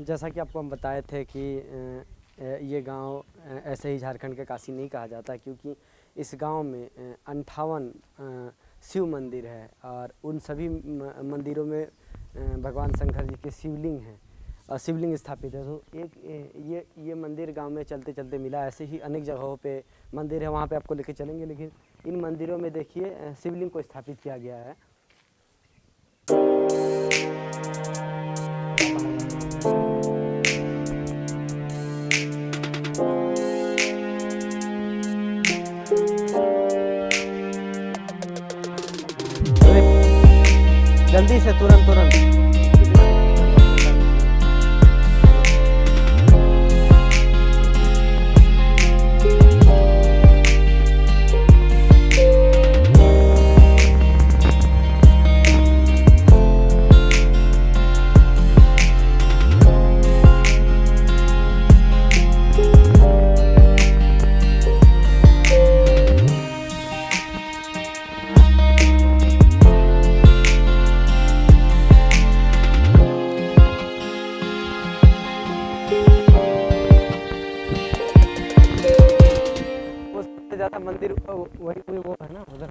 जैसा कि आपको हम बताए थे कि ये गांव ऐसे ही झारखंड का काशी नहीं कहा जाता, क्योंकि इस गांव में 58 शिव मंदिर है और उन सभी मंदिरों में भगवान शंकर जी के शिवलिंग हैं और शिवलिंग स्थापित है। तो एक ये मंदिर गांव में चलते चलते मिला। ऐसे ही अनेक जगहों पे मंदिर है, वहाँ पे आपको लेके चलेंगे, लेकिन इन मंदिरों में देखिए शिवलिंग को स्थापित किया गया है। जल्दी से तुरंत तुरंत ज़्यादा मंदिर वही वो है ना उधर।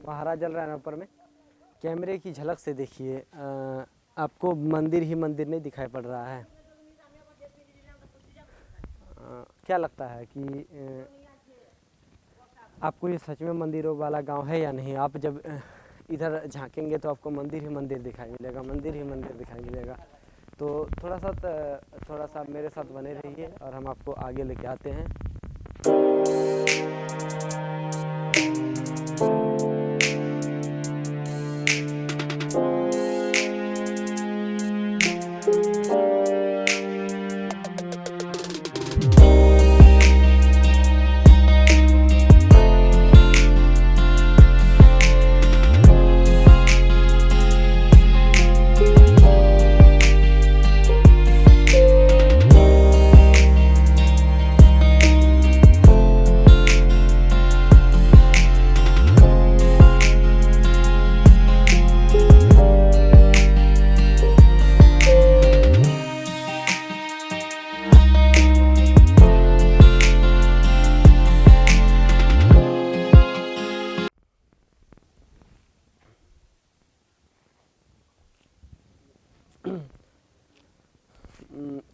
महाराज जल रहा है ना ऊपर में। कैमरे की झलक से देखिए, आपको मंदिर ही मंदिर नहीं दिखाई पड़ रहा है। क्या लगता है कि आपको ये सच में मंदिरों वाला गांव है या नहीं? आप जब इधर झांकेंगे तो आपको मंदिर ही मंदिर दिखाई मिलेगा, मंदिर ही मंदिर दिखाई मिलेगा। तो थोड़ा सा मेरे साथ बने रहिए और हम आपको आगे लेके आते हैं।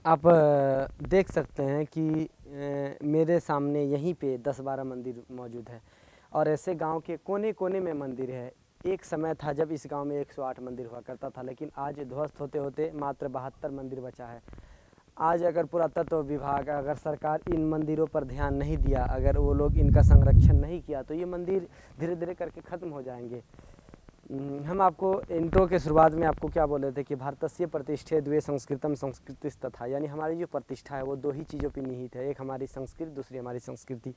आप देख सकते हैं कि मेरे सामने यहीं पे 10-12 मंदिर मौजूद है और ऐसे गांव के कोने कोने में मंदिर है। एक समय था जब इस गांव में 108 मंदिर हुआ करता था, लेकिन आज ध्वस्त होते होते मात्र 72 मंदिर बचा है। आज अगर पुरातत्व विभाग, अगर सरकार इन मंदिरों पर ध्यान नहीं दिया, अगर वो लोग इनका संरक्षण नहीं किया, तो ये मंदिर धीरे धीरे करके ख़त्म हो जाएंगे। हम आपको इंट्रो के शुरुआत में आपको क्या बोले थे कि भारतस्य प्रतिष्ठे द्वे संस्कृतम संस्कृतिस तथा, यानी हमारी जो प्रतिष्ठा है वो दो ही चीज़ों पर निहित है, एक हमारी संस्कृति, दूसरी हमारी संस्कृति।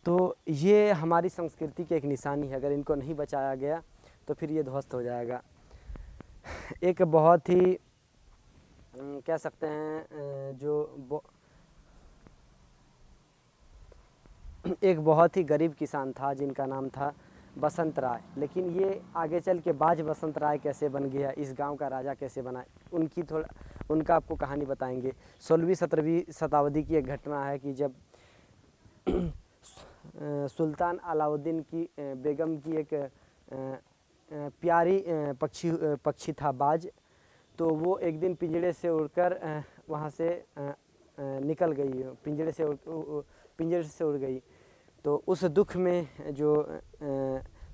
तो ये हमारी संस्कृति की एक निशानी है, अगर इनको नहीं बचाया गया तो फिर ये ध्वस्त हो जाएगा। एक बहुत ही कह सकते हैं एक बहुत ही गरीब किसान था जिनका नाम था बसंत राय, लेकिन ये आगे चल के बाज बसंत राय कैसे बन गया, इस गांव का राजा कैसे बना, उनका आपको कहानी बताएंगे। 16वीं-17वीं शताब्दी की एक घटना है कि जब सुल्तान अलाउद्दीन की बेगम की एक प्यारी पक्षी था बाज, तो वो एक दिन पिंजड़े से उड़कर वहाँ से निकल गई, पिंजरे से उड़ गई। तो उस दुख में जो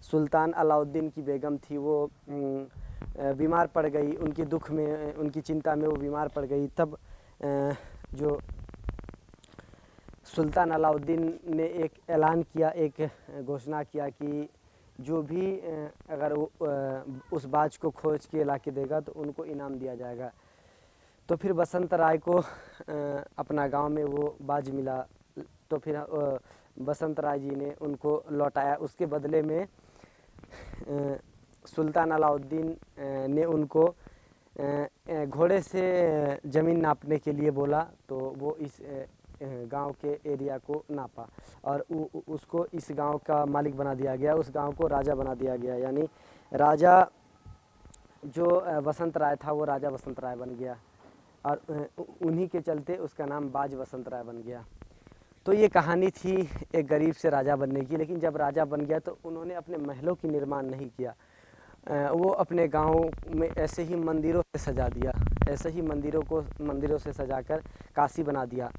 सुल्तान अलाउद्दीन की बेगम थी वो बीमार पड़ गई। उनके दुख में, उनकी चिंता में वो बीमार पड़ गई। तब जो सुल्तान अलाउद्दीन ने एक ऐलान किया, एक घोषणा किया कि जो भी अगर वो उस बाज को खोज के ला के देगा तो उनको इनाम दिया जाएगा। तो फिर बसंत राय को अपना गांव में वो बाज मिला। तो फिर बसंत राय जी ने उनको लौटाया। उसके बदले में सुल्तान अलाउद्दीन ने उनको घोड़े से ज़मीन नापने के लिए बोला। तो वो इस गांव के एरिया को नापा और उसको इस गांव का मालिक बना दिया गया। उस गांव को राजा बना दिया गया, यानी राजा जो बसंत राय था वो राजा बसंत राय बन गया और उन्हीं के चलते उसका नाम बाज बसंत राय बन गया। तो ये कहानी थी एक गरीब से राजा बनने की। लेकिन जब राजा बन गया तो उन्होंने अपने महलों की निर्माण नहीं किया। वो अपने गांव में ऐसे ही मंदिरों से सजा दिया, ऐसे ही मंदिरों से सजाकर काशी बना दिया।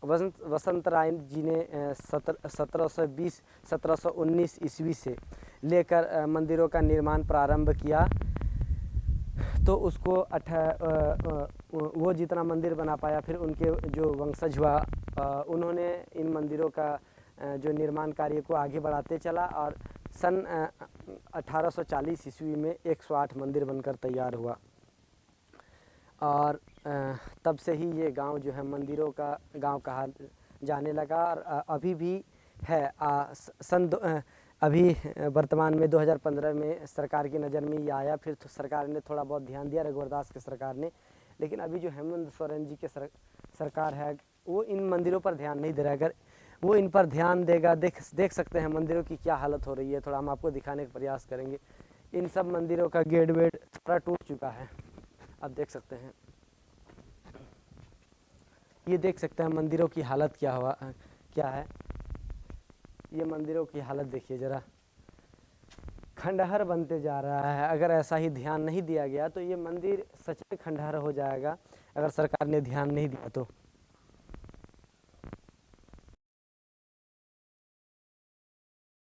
वसंत राय जी ने 1719 ईस्वी से लेकर मंदिरों का निर्माण प्रारंभ किया। तो उसको वो जितना मंदिर बना पाया, फिर उनके जो वंशज हुआ उन्होंने इन मंदिरों का जो निर्माण कार्य को आगे बढ़ाते चला और सन 1840 ईस्वी में 108 मंदिर बनकर तैयार हुआ। और तब से ही ये गांव जो है मंदिरों का गांव कहा जाने लगा और अभी भी है। अभी वर्तमान में 2015 में सरकार की नज़र में ये आया। फिर तो सरकार ने थोड़ा बहुत ध्यान दिया, रघुवर दास की सरकार ने। लेकिन अभी जो हेमंत सोरेन जी के सरकार है वो इन मंदिरों पर ध्यान नहीं दे रहा है। अगर वो इन पर ध्यान देगा, देख सकते हैं मंदिरों की क्या हालत हो रही है। थोड़ा हम आपको दिखाने का प्रयास करेंगे। इन सब मंदिरों का गेट वेट थोड़ा टूट चुका है, आप देख सकते हैं। ये देख सकते हैं मंदिरों की हालत क्या है। ये मंदिरों की हालत देखिए ज़रा, खंडहर बनते जा रहा है। अगर ऐसा ही ध्यान नहीं दिया गया तो ये मंदिर सच में खंडहर हो जाएगा, अगर सरकार ने ध्यान नहीं दिया तो।